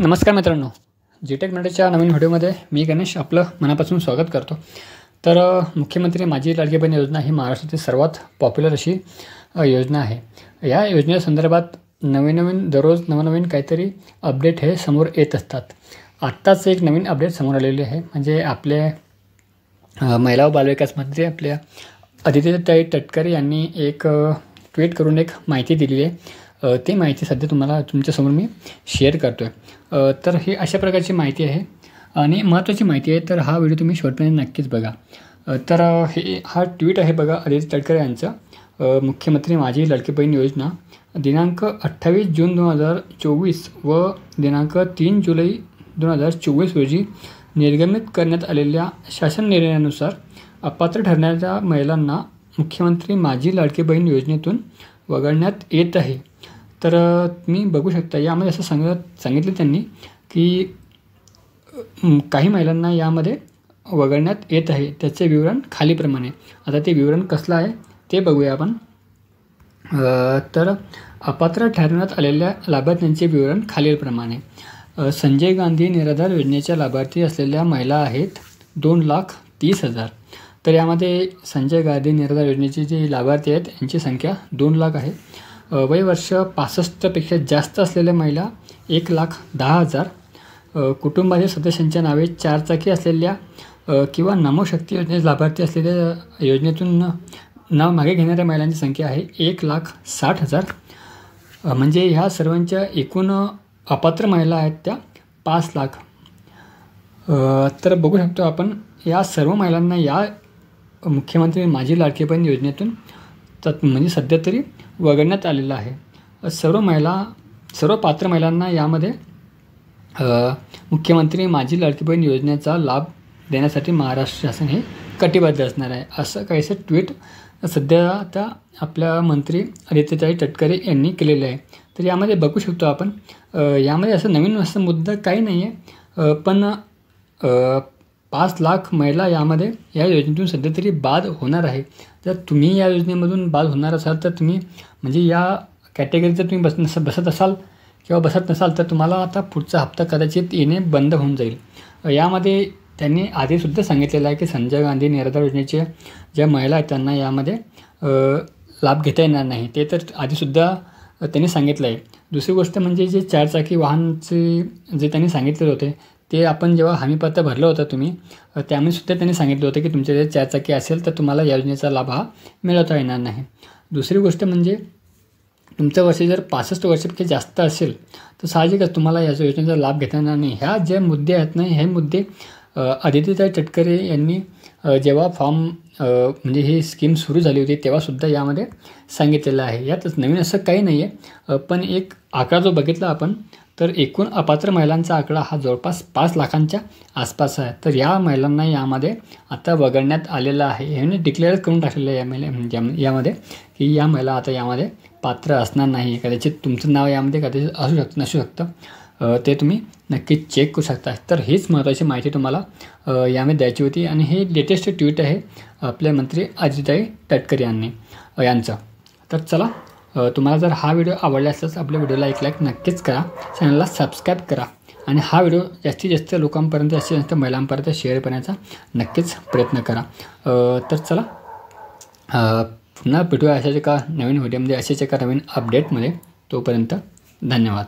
नमस्कार मित्रांनो, जीटेक मराठीच्या नवीन व्हिडिओमध्ये मी गणेश आपलं मनापासून स्वागत करतो. तर मुख्यमंत्री माझी लाडकी बहीण योजना ही महाराष्ट्रातील सर्वात पॉप्युलर अशी योजना आहे. या योजनेसंदर्भात नवीन दररोज नवनवीन काहीतरी अपडेट हे समोर येत असतात. आत्ताच एक नवीन अपडेट समोर आलेली आहे, म्हणजे आपले महिला व बालविकास मंत्री आपल्या अदितीताई तटकरे यांनी एक ट्विट करून एक माहिती दिलेली आहे. ती माहिती सध्या तुम्हाला तुमच्यासमोर मी शेअर करतो आहे. तर ही अशा प्रकारची माहिती आहे आणि महत्त्वाची माहिती आहे, तर हा व्हिडिओ तुम्ही शेवटपर्यंत नक्कीच बघा. तर हा ट्विट आहे बघा अदिती तटकरे यांचा. मुख्यमंत्री माझी लाडकी बहीण योजना दिनांक 28 जून 2024 व दिनांक 3 जुलै 2024 रोजी निर्गमित करण्यात आलेल्या शासन निर्णयानुसार अपात्र ठरणाऱ्या महिलांना मुख्यमंत्री माझी लाडकी बहीण योजनेतून वगळण्यात येत आहे. तर तुम्ही बघू शकता, यामध्ये असं सांगितलं त्यांनी की काही महिलांना यामध्ये वगळण्यात येत आहे. त्याचे विवरण खालीप्रमाणे. आता ते विवरण कसलं आहे ते बघूया आपण. तर अपात्र ठरवण्यात आलेल्या लाभार्थ्यांचे विवरण खालीलप्रमाणे. संजय गांधी निराधार योजनेच्या लाभार्थी असलेल्या महिला आहेत 2,30,000. तर यामध्ये संजय गांधी निराधार योजनेचे जे लाभार्थी आहेत यांची संख्या 2 लाख आहे. वय वर्ष 65पेक्षा जास्त असलेल्या महिला 1,10,000. कुटुंबातील सदस्यांच्या नावे 4 चाकी असलेल्या किंवा नमो शक्ती योजनेचे लाभार्थी असलेल्या योजनेतून नाव मागे घेणाऱ्या महिलांची संख्या आहे 1,60,000. म्हणजे ह्या सर्वांच्या एकूण अपात्र महिला आहेत त्या 5 लाख. तर बघू शकतो आपण, या सर्व महिलांना या मुख्यमंत्री माझी लाडकी बहीण योजनेतून म्हणजे सध्या तरी वगळण्यात आलेलं आहे. सर्व पात्र महिलांना यामध्ये मुख्यमंत्री माझी लाडकी बहीण योजनेचा लाभ देण्यासाठी महाराष्ट्र शासन हे कटिबद्ध असणार आहे, असं काहीसं ट्विट सध्या आता आपल्या मंत्री अदितीताई तटकरे यांनी केलेलं आहे. तर यामध्ये बघू शकतो आपण, यामध्ये असं नवीन असं मुद्दा काही नाही आहे, पण 5 लाख महिला यामध्ये या योजनेतून सध्या तरी बाद होणार आहे. जर तुम्ही या योजनेमधून बाद होणार असाल तर तुम्ही म्हणजे या कॅटेगरीत जर तुम्ही बसत असाल किंवा बसत नसाल तर तुम्हाला आता पुढचा हप्ता कदाचित येणे बंद होऊन जाईल. यामध्ये त्यांनी आधीसुद्धा सांगितलेलं आहे की संजय गांधी निराधार योजनेच्या ज्या महिला आहेत त्यांना यामध्ये लाभ घेता येणार नाही, ते तर आधीसुद्धा त्यांनी सांगितलं आहे. दुसरी गोष्ट म्हणजे जे 4 चाकी वाहनचे जे त्यांनी सांगितलेलं होते ते आपण जेव्हा हमीपत्र भरलं होतं तुम्ही, त्यामुळे सुद्धा त्यांनी सांगितलं होतं की तुमच्या जे 4 चाकी असेल तर तुम्हाला या योजनेचा लाभ हा मिळवता येणार नाही. दुसरी गोष्ट म्हणजे तुमचं वर्ष जर 65 वर्षापेक्षा जास्त असेल तर साहजिकच तुम्हाला या योजनेचा लाभ घेता येणार नाही. ह्या जे मुद्दे आहेत ना, हे मुद्दे अदितीताई तटकरे यांनी जेव्हा म्हणजे ही स्कीम सुरू झाली होती तेव्हासुद्धा यामध्ये सांगितलेलं आहे. यातच नवीन असं काही नाही आहे, पण एक आकडा जो बघितला आपण तर एकूण अपात्र महिलांचा आकडा हा जवळपास 5 लाखांच्या आसपास आहे. तर या महिलांना यामध्ये आता वगळण्यात आलेलं आहे. ह्याने डिक्लेअर करून टाकलेलं आहे यामध्ये की या महिला आता यामध्ये पात्र असणार नाही. कदाचित तुमचं नाव यामध्ये कदाचित असू शकतं नसू शकतं, ते तुम्ही नक्कीच चेक करू शकता. तर हीच महत्त्वाची माहिती तुम्हाला यामध्ये द्यायची होती आणि हे लेटेस्ट ट्विट आहे आपले मंत्री अदितीताई तटकरे यांचं. तर चला, तुम्हाला जर हा व्हिडिओ आवडला असेल तर आपल्या व्हिडिओला एक लाईक नक्कीच करा, चॅनलला सबस्क्राईब करा आणि हा व्हिडिओ जास्तीत जास्त लोकांपर्यंत, जास्तीत जास्त महिलांपर्यंत शेअर करण्याचा नक्कीच प्रयत्न करा. तर चला, पुन्हा भेटूया अशाच एका नवीन व्हिडिओमध्ये, अशाच एका नवीन अपडेटमध्ये. तोपर्यंत धन्यवाद.